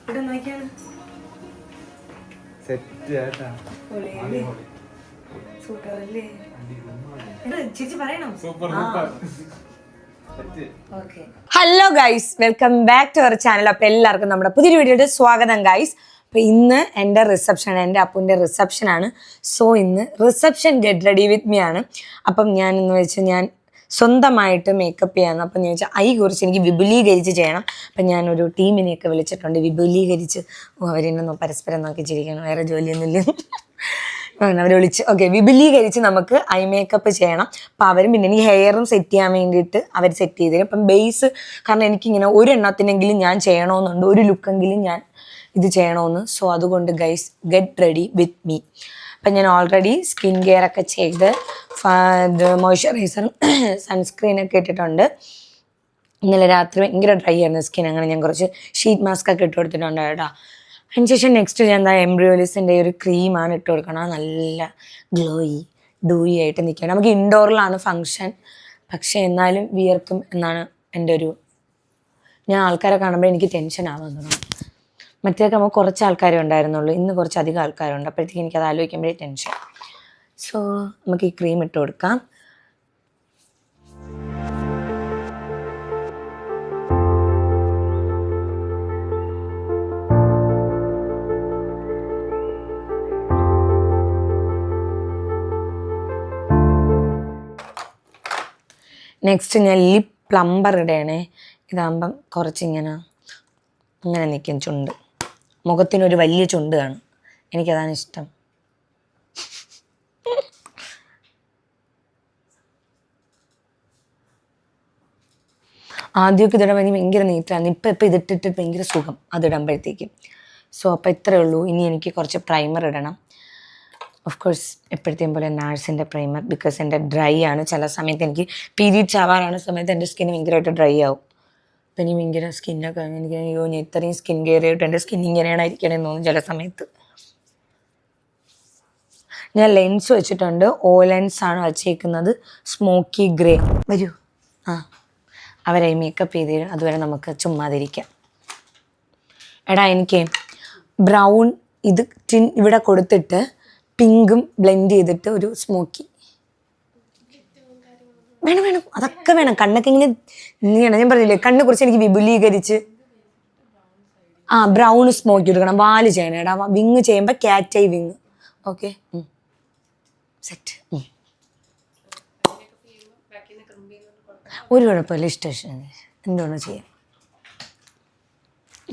Hello guys, welcome back to our channel. അപ്പൊ എല്ലാവർക്കും നമ്മുടെ പുതിയൊരു വീഡിയോയുടെ സ്വാഗതം ഗൈസ്. അപ്പൊ ഇന്ന് എൻ്റെ റിസപ്ഷൻ, എൻ്റെ അപ്പുവിൻ്റെ റിസപ്ഷൻ ആണ്. സോ ഇന്ന് reception get ready with me ആണ്. അപ്പം ഞാൻ എന്ന് വെച്ചാൽ ഞാൻ സ്വന്തമായിട്ട് മേക്കപ്പ് ചെയ്യാന്ന്. അപ്പം ഞാൻ വെച്ചാൽ കുറിച്ച് എനിക്ക് വിപുലീകരിച്ച് ചെയ്യണം. അപ്പം ഞാനൊരു ടീമിനെയൊക്കെ വിളിച്ചിട്ടുണ്ട്. വിപുലീകരിച്ച് അവരെന്നെ പരസ്പരം നോക്കി ചിരിക്കണം, വേറെ ജോലിയൊന്നുമില്ല. അവർ വിളിച്ച് വിപുലീകരിച്ച് നമുക്ക് ഐ മേക്കപ്പ് ചെയ്യണം. അപ്പം അവരും പിന്നെ എനിക്ക് ഹെയറും സെറ്റ് ചെയ്യാൻ വേണ്ടിയിട്ട് അവർ സെറ്റ് ചെയ്ത് തരും. അപ്പം ബേസ് കാരണം എനിക്കിങ്ങനെ ഒരെണ്ണത്തിനെങ്കിലും ഞാൻ ചെയ്യണമെന്നുണ്ട്, ഒരു ലുക്കെങ്കിലും ഞാൻ ഇത് ചെയ്യണമെന്ന്. സോ അതുകൊണ്ട് guys get ready with me. അപ്പം ഞാൻ ഓൾറെഡി സ്കിൻ കെയർ ഒക്കെ ചെയ്ത് മോയ്സ്ചറൈസറും സൺസ്ക്രീനൊക്കെ ഇട്ടിട്ടുണ്ട്. ഇന്നലെ രാത്രി ഭയങ്കര ഡ്രൈ ആയിരുന്നു സ്കിൻ. അങ്ങനെ ഞാൻ കുറച്ച് ഷീറ്റ് മാസ്ക് ഒക്കെ ഇട്ട് കൊടുത്തിട്ടുണ്ട് കേട്ടോ. അതിനുശേഷം നെക്സ്റ്റ് ഞാൻ എന്താ എംബ്രിയോളിസിൻ്റെ ഒരു ക്രീമാണ് ഇട്ട് കൊടുക്കണം. നല്ല ഡൂയി ആയിട്ട് നിൽക്കണം. നമുക്ക് ഇൻഡോറിലാണ് ഫങ്ഷൻ, പക്ഷേ എന്നാലും വിയർക്കും എന്നാണ് എൻ്റെ ഒരു, ഞാൻ ആൾക്കാരെ കാണുമ്പോൾ എനിക്ക് ടെൻഷൻ ആവുന്നു. മറ്റേതൊക്കെ നമുക്ക് കുറച്ച് ആൾക്കാരെ ഉണ്ടായിരുന്നുള്ളൂ, ഇന്ന് കുറച്ച് അധികം ആൾക്കാരുണ്ട്. അപ്പോഴത്തേക്ക് എനിക്കത് ആലോചിക്കുമ്പോഴേ ടെൻഷൻ. സോ നമുക്ക് ഈ ക്രീം ഇട്ട് കൊടുക്കാം. നെക്സ്റ്റ് ഞാൻ ലിപ് പ്ലംബർ ഇടണേ. ഇതാകുമ്പം കുറച്ചിങ്ങനെ ഇങ്ങനെ നിൽക്കും ചുണ്ട്, മുഖത്തിനൊരു വലിയ ചുണ്ട് കാണും. എനിക്കതാണ് ഇഷ്ടം. ആദ്യമൊക്കെ ഇതിടുമ്പോൾ എനിക്ക് ഭയങ്കര നീറ്റാണ്. ഇപ്പം ഇതിട്ടിട്ട് ഭയങ്കര സുഖം അതിടുമ്പോഴത്തേക്കും. സോ അപ്പോൾ ഇത്രയേ ഉള്ളൂ. ഇനി എനിക്ക് കുറച്ച് പ്രൈമർ ഇടണം. ഓഫ് കോഴ്സ് എപ്പോഴത്തെയും പോലെ നാഴ്സിൻ്റെ പ്രൈമർ, ബിക്കോസ് എൻ്റെ ഡ്രൈ ആണ്. ചില സമയത്ത് എനിക്ക് പീരീഡ്സ് ആവാറാണ് സമയത്ത് എൻ്റെ സ്കിൻ ഭയങ്കരമായിട്ട് ഡ്രൈ ആവും. അപ്പം ഇനി ഭയങ്കര സ്കിന്നൊക്കെ എനിക്ക് ഞാൻ ഇത്രയും സ്കിൻ കെയർ ചെയ്തിട്ട് എൻ്റെ സ്കിൻ ഇങ്ങനെയാണ് ഇരിക്കണമെന്ന് തോന്നും ചില സമയത്ത്. ഞാൻ ലെൻസ് വെച്ചിട്ടുണ്ട്. ലെൻസാണ് വച്ചേക്കുന്നത്, സ്മോക്കി ഗ്രേ. വരൂ, അവരെ മേക്കപ്പ് ചെയ്ത് തരും. അതുവരെ നമുക്ക് ചുമ്മാതിരിക്കാം. എടാ എനിക്ക് ബ്രൗൺ ഇത് ഇവിടെ കൊടുത്തിട്ട് പിങ്കും ബ്ലെൻഡ് ചെയ്തിട്ട് ഒരു സ്മോക്കി വേണം. അതൊക്കെ വേണം. കണ്ണൊക്കെ ഇങ്ങനെ ഇങ്ങനെയാണ്. ഞാൻ പറഞ്ഞില്ലേ, കണ്ണെ കുറിച്ച് എനിക്ക് വിപുലീകരിച്ച് ബ്രൗൺ സ്മോക്കി എടുക്കണം. വാല് ചെയ്യണം. എടാ വിങ് ചെയ്യുമ്പോൾ cat I wing. Okay, set. ഒരു കുഴപ്പമില്ല, ഇഷ്ടം എന്തുകൊണ്ട് ചെയ്യാം.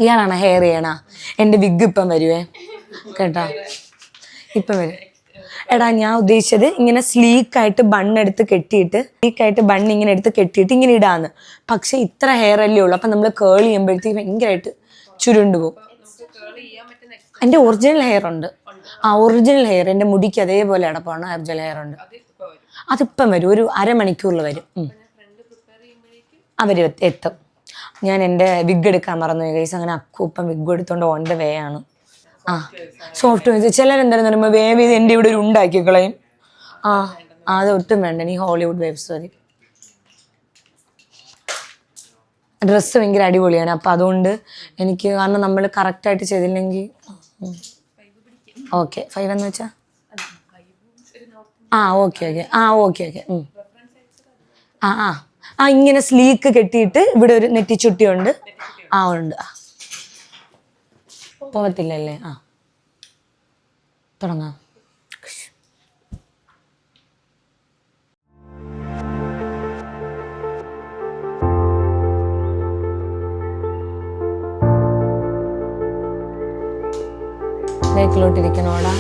ഇയാളാണ് ഹെയർ ചെയ്യണ. എൻ്റെ വിഗ് ഇപ്പം വരുവേ കേട്ടാ, ഇപ്പം വരും. എടാ ഞാൻ ഉദ്ദേശിച്ചത് ഇങ്ങനെ സ്ലീക്കായിട്ട് ബണ്ണെടുത്ത് കെട്ടിയിട്ട് ഇങ്ങനെ എടുത്ത് കെട്ടിയിട്ട് ഇങ്ങനെ ഇടാന്ന്. പക്ഷെ ഇത്ര ഹെയർ അല്ലേ ഉള്ളൂ. അപ്പം നമ്മൾ കേൾ ചെയ്യുമ്പോഴത്തേക്ക് ഭയങ്കരമായിട്ട് ചുരുണ്ടു പോകും. എൻ്റെ ഒറിജിനൽ ഹെയർ ഉണ്ട്. ഒറിജിനൽ ഹെയർ എൻ്റെ മുടിക്ക് അതേപോലെ അടപ്പാണ്. ഒറിജിനൽ ഹെയർ ഉണ്ട്. അതിപ്പം വരും, ഒരു അരമണിക്കൂറിൽ വരും. അവർ എത്തും. ഞാൻ എൻ്റെ വിഗ് എടുക്കാൻ മറന്നു ഗൈസ്. അങ്ങനെ അക്കൂപ്പം വിഗ് എടുത്തോണ്ട് ഓൺ ദ വേ ആണ്. സോഫ്റ്റ് ചിലരെന്താണെന്ന് പറയുമ്പോൾ വേവ് ചെയ്ത് എൻ്റെ ഇവിടെ ഒരു ഉണ്ടാക്കി കളയും. അത് ഒട്ടും വേണ്ട. നീ ഹോളിവുഡ് വേവ്സ് മതി. ഡ്രസ്സ് ഭയങ്കര അടിപൊളിയാണ്. അപ്പം അതുകൊണ്ട് എനിക്ക്, കാരണം നമ്മൾ കറക്റ്റായിട്ട് ചെയ്തില്ലെങ്കിൽ ഓക്കെ 5 എന്ന് വെച്ചാൽ ഓക്കെ ഇങ്ങനെ സ്ലീക്ക് കെട്ടിയിട്ട് ഇവിടെ ഒരു നെറ്റിച്ചുട്ടിയുണ്ട്. ഉണ്ട്. പോകത്തില്ലല്ലേ? തുടങ്ങാം. ബേക്കിലോട്ടിരിക്കണോടാ.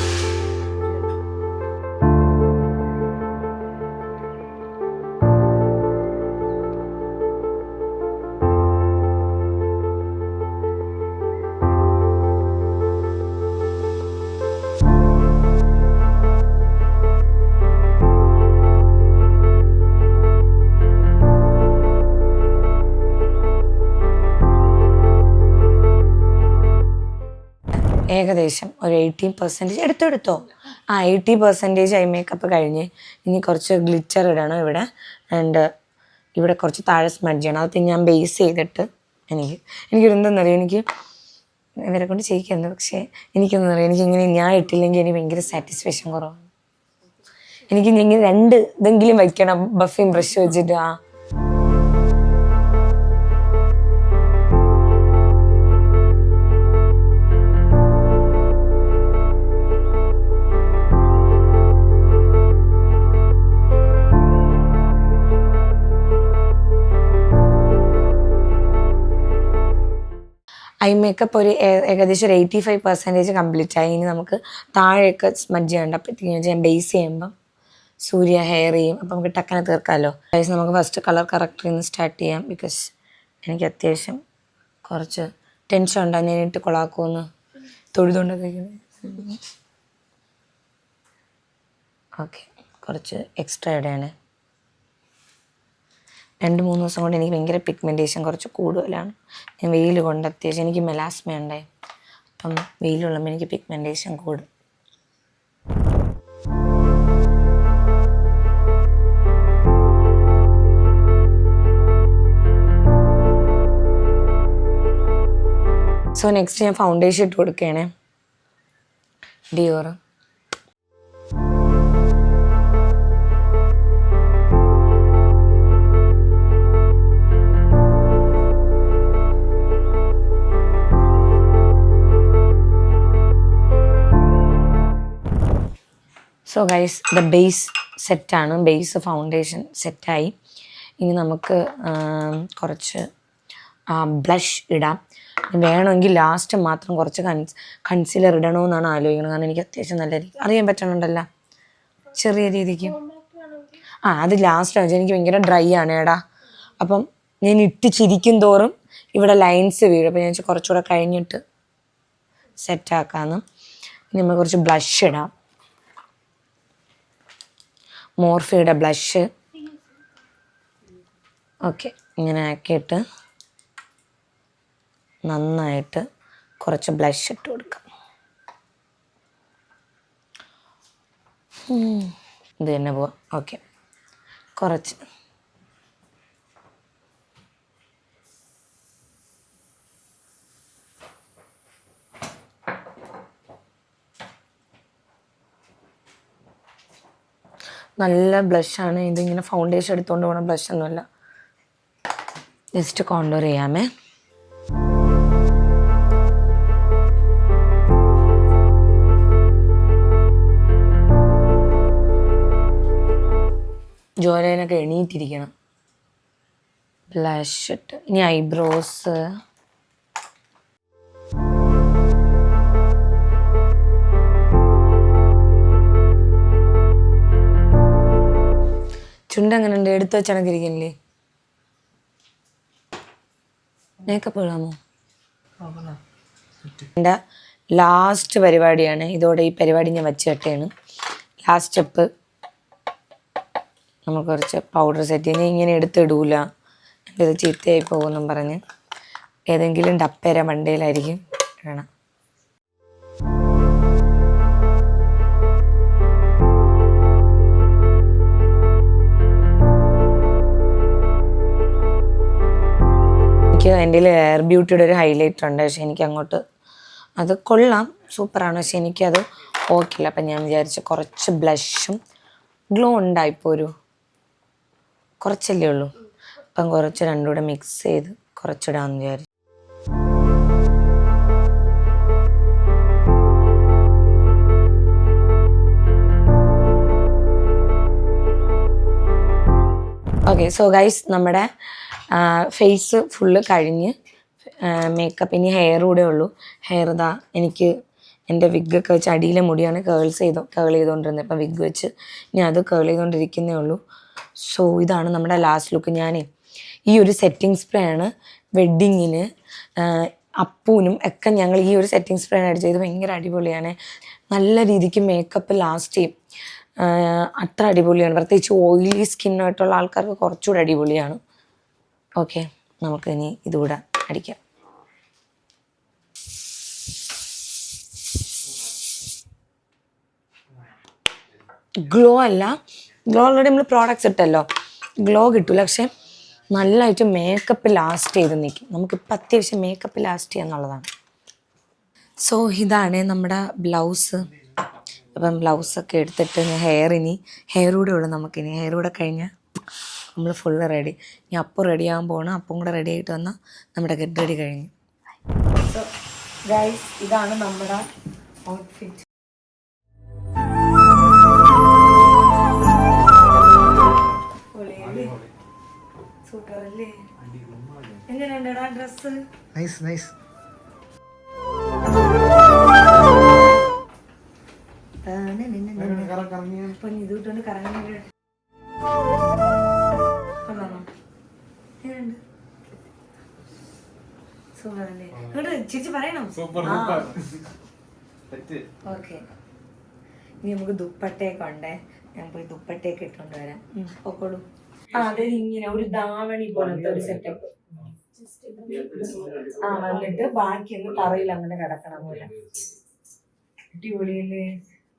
ഏകദേശം ഒരു 80% എടുത്തോ. 80% ഐ മേക്കപ്പ് കഴിഞ്ഞ് ഇനി കുറച്ച് ഗ്ലിറ്റർ ഇടണം ഇവിടെ. ആൻഡ് കുറച്ച് താഴെ സ്മഡ്ജ് ചെയ്യണം. അതൊക്കെ ഞാൻ ബേസ് ചെയ്തിട്ട് എനിക്ക് എന്തെന്നറിയാം, എനിക്ക് ഇവരെ കൊണ്ട് ചെയ്യിക്കുന്നത്. പക്ഷേ എനിക്കൊന്നും അറിയാം, എനിക്കിങ്ങനെ ഞാൻ ഇട്ടില്ലെങ്കിൽ എനിക്ക് ഭയങ്കര സാറ്റിസ്ഫാക്ഷൻ കുറവാണ്. എനിക്ക് ഇങ്ങനെ 2 ഇതെങ്കിലും വയ്ക്കണം ബഫയും ബ്രഷ് വെച്ചിട്ട്. ഐ മേക്കപ്പ് ഒരു ഏകദേശം ഒരു 85% കംപ്ലീറ്റ് ആയി. ഇനി നമുക്ക് താഴെയൊക്കെ സ്മഡ്ജ് ചെയ്യണ്ട. അപ്പോഴത്തേക്കും ഞാൻ ബേസ് ചെയ്യുമ്പം സൂര്യ ഹെയർ ചെയ്യും. അപ്പം നമുക്ക് ടക്കനെ തീർക്കാമല്ലോ. ഗൈസ് നമുക്ക് ഫസ്റ്റ് കളർ കറക്റ്ററിൽ നിന്ന് സ്റ്റാർട്ട് ചെയ്യാം. ബിക്കോസ് എനിക്ക് അത്യാവശ്യം കുറച്ച് ടെൻഷൻ ഉണ്ടാകും ഞാനിട്ട് കൊളാക്കുമെന്ന് തൊഴുതുകൊണ്ടൊക്കെ. ഓക്കെ, കുറച്ച് എക്സ്ട്രാ ഇടയാണ്. 2-3 ദിവസം കൊണ്ട് എനിക്ക് ഭയങ്കര പിഗ്മെൻറ്റേഷൻ കുറച്ച് കൂടുതലാണ്. ഞാൻ വെയിൽ കൊണ്ട് അത്യാവശ്യം എനിക്ക് മെലാസ്മ ഉണ്ടായി. അപ്പം വെയിലുള്ളപ്പോൾ എനിക്ക് പിഗ്മെൻറ്റേഷൻ കൂടും. സോ നെക്സ്റ്റ് ഞാൻ ഫൗണ്ടേഷൻ ഇട്ട് കൊടുക്കുകയാണേ. Dior so guys the base സെറ്റാണ്. ബേസ് ഫൗണ്ടേഷൻ സെറ്റായി. ഇനി നമുക്ക് കുറച്ച് ബ്ലഷ് ഇടാം. വേണമെങ്കിൽ ലാസ്റ്റ് മാത്രം കുറച്ച് കൺസീലർ ഇടണമെന്നാണ് ആലോചിക്കുന്നത്. കാരണം എനിക്ക് അത്യാവശ്യം നല്ല രീതി അറിയാൻ പറ്റണുണ്ടല്ലോ ചെറിയ രീതിക്ക്. അത് ലാസ്റ്റ് വെച്ചാൽ എനിക്ക് ഭയങ്കര ഡ്രൈ ആണ് എടാ. അപ്പം ഞാൻ ഇട്ട് ചിരിക്കും തോറും ഇവിടെ ലൈൻസ് വീഴും. അപ്പം ഞാൻ കുറച്ചുകൂടെ കഴിഞ്ഞിട്ട് സെറ്റാക്കാമെന്ന്. ഇനി നമ്മൾ കുറച്ച് ബ്ലഷ് ഇടാം. മോർഫയുടെ ബ്ലഷ്. ഓക്കെ, ഇങ്ങനെ ആക്കിയിട്ട് നന്നായിട്ട് കുറച്ച് ബ്ലഷ് ഇട്ട് കൊടുക്കാം. ഇത് തന്നെ പോവാം. ഓക്കെ, കുറച്ച് നല്ല ബ്ലഷാണ്. ഇതിങ്ങനെ ഫൗണ്ടേഷൻ എടുത്തുകൊണ്ട് പോകണ ബ്ലഷൊന്നുമല്ല. ജസ്റ്റ് കോണ്ടൂർ ചെയ്യാമേ. ജോലൈനൊക്കെ എണീറ്റിരിക്കണം. ബ്ലഷ് ഇട്ട് ഇനി ഐബ്രോസ്. ചുണ്ട് അങ്ങനെ ഉണ്ട്, എടുത്തു വെച്ചണക്കിരിക്കണില്ലേ? മേക്കപ്പ് ഇടാമോ? എൻ്റെ ലാസ്റ്റ് പരിപാടിയാണ്. ഇതോടെ ഈ പരിപാടി ഞാൻ വെച്ച് കെട്ടാണ്. ലാസ്റ്റ് സ്റ്റെപ്പ് നമ്മൾ കുറച്ച് പൗഡർ സെറ്റ് ചെയ്യുന്നത്. ഇങ്ങനെ എടുത്തിടൂല, എൻ്റെ ഇത് ചീത്തയായി പോകുമെന്നും പറഞ്ഞ് ഏതെങ്കിലും ഡപ്പേര മണ്ടയിലായിരിക്കും ഇടണം. എനിക്ക് എൻ്റെ എയർ ബ്യൂട്ടിയുടെ ഒരു ഹൈലൈറ്റർ ഉണ്ട്. പക്ഷെ എനിക്ക് അങ്ങോട്ട് അത് കൊള്ളാം, സൂപ്പറാണ്. പക്ഷെ എനിക്കത് ഓക്കില്ല. അപ്പം ഞാൻ വിചാരിച്ചു കുറച്ച് ബ്ലഷും ഗ്ലോ ഉണ്ടായിപ്പോൾ ഒരു കുറച്ചല്ലേ ഉള്ളൂ. അപ്പം കുറച്ച് രണ്ടും കൂടെ മിക്സ് ചെയ്ത് കുറച്ചിടാമെന്ന് വിചാരിച്ചു. ഓക്കെ, സോ ഗൈസ് നമ്മുടെ ഫേസ് ഫുള്ള് കഴിഞ്ഞ് മേക്കപ്പ്. ഇനി ഹെയർ കൂടെ ഉള്ളൂ. ഹെയർ ഇതാ എനിക്ക് എൻ്റെ വിഗ്ഗൊക്കെ വെച്ച് അടിയിലെ മുടിയാണ് കേൾ ചെയ്തുകൊണ്ടിരുന്നത്. ഇപ്പം വിഗ് വെച്ച് ഇനി അത് കേൾ ചെയ്തുകൊണ്ടിരിക്കുന്നേ ഉള്ളൂ. സോ ഇതാണ് നമ്മുടെ ലാസ്റ്റ് ലുക്ക്. ഞാൻ ഈ ഒരു സെറ്റിംഗ് സ്പ്രേ ആണ് വെഡ്ഡിങ്ങിന് അപ്പൂനും ഒക്കെ ഞങ്ങൾ ഈ ഒരു സെറ്റിംഗ് സ്പ്രേ ആണ് അടിച്ചത്. ഭയങ്കര അടിപൊളിയാണ്. നല്ല രീതിക്ക് മേക്കപ്പ് ലാസ്റ്റ് ചെയ്യും. അത്ര അടിപൊളിയാണ്. പ്രത്യേകിച്ച് ഓയിലി സ്കിന്നായിട്ടുള്ള ആൾക്കാർക്ക് കുറച്ചുകൂടെ അടിപൊളിയാണ്. ഓക്കെ, നമുക്കിനി ഇതുകൂടെ അടിക്കാം. ഗ്ലോ അല്ല, ഗ്ലോ ഓൾറെഡി നമ്മൾ പ്രോഡക്റ്റ്സ് ഇട്ടല്ലോ, ഗ്ലോ കിട്ടില്ല. പക്ഷെ നല്ലതായിട്ട് മേക്കപ്പ് ലാസ്റ്റ് ചെയ്ത് നിൽക്കും. നമുക്കിപ്പോൾ അത്യാവശ്യം മേക്കപ്പ് ലാസ്റ്റ് ചെയ്യുക എന്നുള്ളതാണ്. സോ ഇതാണ് നമ്മുടെ ബ്ലൗസ്. അപ്പം ബ്ലൗസൊക്കെ എടുത്തിട്ട് ഞാൻ ഹെയർ കൂടെ ഉള്ളു നമുക്കിനി. ഹെയർ കൂടെ കഴിഞ്ഞാൽ നമ്മൾ ഫുള്ള് റെഡി. ഇനി അപ്പം റെഡി ആകാൻ പോകണം. അപ്പം കൂടെ റെഡി ആയിട്ട് വന്നാൽ നമ്മുടെ ഗെറ്റ് റെഡി കഴിഞ്ഞു. സോ ഗൈസ്, ഇതാണ് നമ്മുടെ ഔട്ട്ഫിറ്റ്. സൂപ്പറല്ലേ? എങ്ങനെയുണ്ടടാ ഡ്രസ്സ്? Nice nice. ഇതുകൊണ്ട് കറങ്ങി സൂപ്പറല്ലേ? ചേച്ചി പറയണം. ഓക്കെ, ഇനി നമുക്ക് ദുപ്പട്ടയൊക്കെ ഉണ്ടേ. ഞാൻ പോയി ദുപ്പട്ടയൊക്കെ ഇട്ടുകൊണ്ട് വരാം. പൊക്കോളൂ. അതെ, ഇങ്ങനെ ഒരു ധാവണി പോലത്തെ ഒരു സെറ്റപ്പ്. വന്നിട്ട് ബാക്കി ഒന്ന് തറയിൽ അങ്ങനെ കിടക്കണം പോലെ. അടിപൊളിയല്ലേ?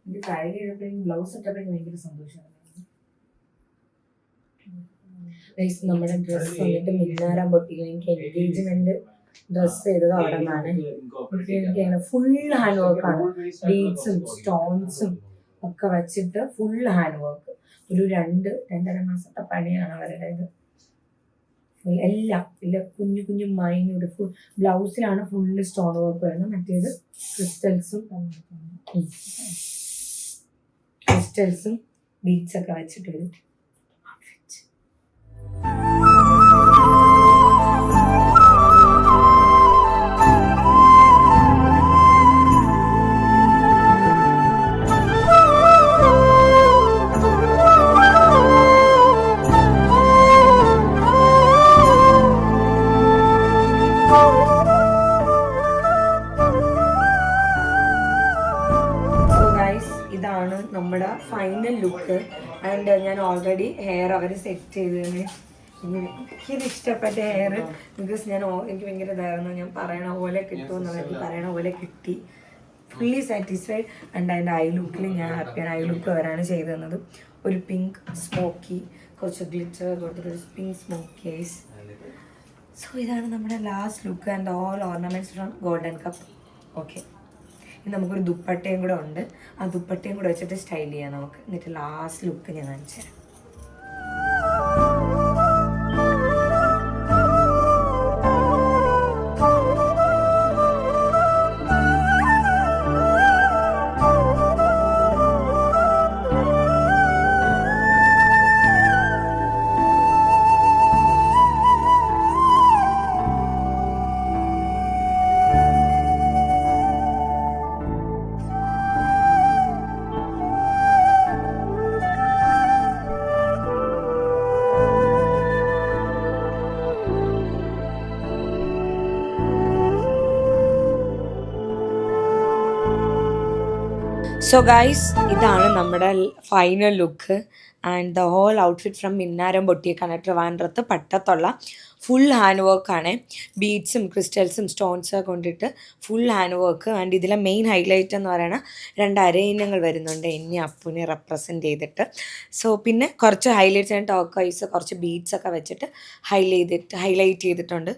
എനിക്ക് കാര്യം ചെയ്തപ്പോഴും ബ്ലൗസ് ഇട്ടപ്പോഴും ഭയങ്കര സന്തോഷമാണ്. നമ്മുടെ ഡ്രസ്സ് വന്നിട്ട് മിന്നാരം പൊട്ടിക്കും. എനിക്ക് എൻഗേജ്മെന്റ് ഡ്രസ് ചെയ്തത് അവിടെ നിന്നാണ്. എനിക്ക് ഫുൾ ഹാൻഡ് വർക്കാണ്. ബീഡ്സും സ്റ്റോൺസും ഒക്കെ വെച്ചിട്ട് ഫുൾ ഹാൻഡ് വർക്ക്. ഒരു 2-2.5 മാസത്തെ പണിയാണ് അവരുടെ ഇത്. എല്ലാം ഇല്ല, കുഞ്ഞു കുഞ്ഞു മൈന്യൂട്ട് ഫുൾ. ബ്ലൗസിലാണ് ഫുള്ള് സ്റ്റോൺ വർക്ക് വരുന്നത്. മറ്റേത് ക്രിസ്റ്റൽസും ബീഡ്സ് ഒക്കെ വെച്ചിട്ട് വരും. ഇതാണ് നമ്മുടെ ഫൈനൽ ലുക്ക്. ആൻഡ് ഞാൻ ഓൾറെഡി ഹെയർ അവർ സെറ്റ് ചെയ്തതിന് എനിക്കിത് ഇഷ്ടപ്പെട്ട ഹെയർ. ബിക്കോസ് എനിക്ക് ഭയങ്കര ഇതായിരുന്നു. ഞാൻ പറയണ പോലെ കിട്ടുമെന്നുള്ളത് പറയണ പോലെ കിട്ടി. Fully satisfied. ആൻഡ് അതിൻ്റെ ഐ ലുക്കിൽ ഞാൻ ഹാപ്പിയാണ്. ഐ ലുക്ക് അവരാണ് ചെയ്തു തന്നത്. ഒരു പിങ്ക് സ്മോക്കി, കുറച്ച് ഗ്ലിറ്റർ കൊടുത്തിട്ടൊരു പിങ്ക് സ്മോക്കി ഐസ്. സോ ഇതാണ് നമ്മുടെ last look. And all ornaments from Golden Cup. Okay, ഇനി നമുക്കൊരു ദുപ്പട്ടയും കൂടെ ഉണ്ട്. ആ ദുപ്പട്ടയും കൂടെ വെച്ചിട്ട് സ്റ്റൈൽ ചെയ്യാം നമുക്ക്. എന്നിട്ട് ലാസ്റ്റ് ലുക്ക് ഞാൻ കാണിച്ചു തരാം. സോ ഗൈസ്, ഇതാണ് നമ്മുടെ final look. And the whole outfit from Minnaram പൊട്ടിയേക്കാണ്. ട്രിവാൻഡ്രത്ത് പട്ടത്തുള്ള ഫുൾ ഹാൻഡ് വർക്കാണ്. ബീഡ്സും ക്രിസ്റ്റൽസും സ്റ്റോൺസൊക്കെ കൊണ്ടിട്ട് ഫുൾ ഹാൻഡ് വർക്ക്. ആൻഡ് ഇതിലെ മെയിൻ ഹൈലൈറ്റ് എന്ന് പറയുന്നത് 2 അരയിനങ്ങൾ വരുന്നുണ്ട് എന്നെ അപ്പുനെ റെപ്രസെൻറ്റ് ചെയ്തിട്ട്. സോ പിന്നെ കുറച്ച് ഹൈലൈറ്റ്സ് ആൻഡ് ടോക്കൈസ്, കുറച്ച് ബീഡ്സൊക്കെ വെച്ചിട്ട് ഹൈലൈറ്റ് ചെയ്തിട്ടുണ്ട്.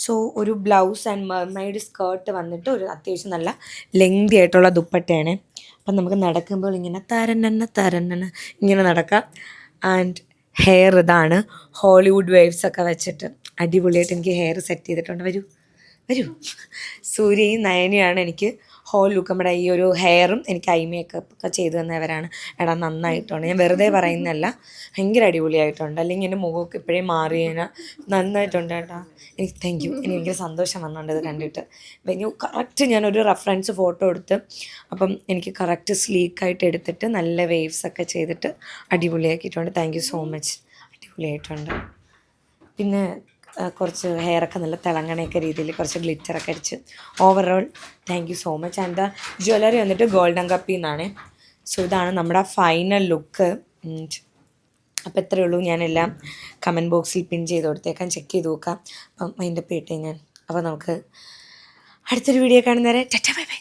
സോ ഒരു ബ്ലൗസ് ആൻഡ് മെർമെയ്ഡ് സ്കേർട്ട് വന്നിട്ട് ഒരു അത്യാവശ്യം നല്ല ലെങ്തി ആയിട്ടുള്ള ദുപ്പട്ടയാണ്. അപ്പം നമുക്ക് നടക്കുമ്പോൾ ഇങ്ങനെ തരന്നന ഇങ്ങനെ നടക്കാം. ആൻഡ് ഹെയർ ഇതാണ് ഹോളിവുഡ് വേവ്സ് ഒക്കെ വെച്ചിട്ട് അടിപൊളിയായിട്ട് എനിക്ക് ഹെയർ സെറ്റ് ചെയ്തിട്ടുണ്ട്. വരൂ. സൂര്യയും നയനയാണ് എനിക്ക് ഹോൾ ലുക്ക്. നമ്മുടെ ഈ ഒരു ഹെയറും എനിക്ക് ഐ മേക്കപ്പ് ഒക്കെ ചെയ്തു തന്നവരാണ്. എടാ നന്നായിട്ടുണ്ട്, ഞാൻ വെറുതെ പറയുന്നതല്ല, ഭയങ്കര അടിപൊളിയായിട്ടുണ്ട്. അല്ലെങ്കിൽ എൻ്റെ മുഖമൊക്കെ ഇപ്പോഴേ മാറിയതിനാൽ നന്നായിട്ടുണ്ട് കേട്ടോ. എനിക്ക് താങ്ക് യു. എനിക്ക് ഭയങ്കര സന്തോഷം വന്നുണ്ട് ഇത് കണ്ടിട്ട്. അപ്പം കറക്റ്റ് ഞാനൊരു റെഫറൻസ് ഫോട്ടോ എടുത്ത് അപ്പം എനിക്ക് കറക്റ്റ് സ്ലീക്കായിട്ട് എടുത്തിട്ട് നല്ല വേവ്സ് ഒക്കെ ചെയ്തിട്ട് അടിപൊളിയാക്കിയിട്ടുണ്ട്. Thank you so much. അടിപൊളിയായിട്ടുണ്ട്. പിന്നെ കുറച്ച് ഹെയറൊക്കെ നല്ല തിളങ്ങണയൊക്കെ രീതിയിൽ കുറച്ച് ഗ്ലിറ്ററൊക്കെ അടിച്ച് overall thank you so much. And jewellery വന്നിട്ട് ഗോൾഡൻ കപ്പിൽ നിന്നാണ്. സോ ഇതാണ് നമ്മുടെ ഫൈനൽ ലുക്ക്. അപ്പോൾ ഇത്രയേ ഉള്ളൂ. ഞാനെല്ലാം കമൻറ്റ് ബോക്സിൽ പിൻ ചെയ്ത് കൊടുത്തേക്കാം, ചെക്ക് ചെയ്ത് നോക്കാം. അപ്പം അതിൻ്റെ പേട്ടേ ഞാൻ. അപ്പോൾ നമുക്ക് അടുത്തൊരു വീഡിയോ കാണുന്നവരെ ടാറ്റാ ബൈ ബൈ.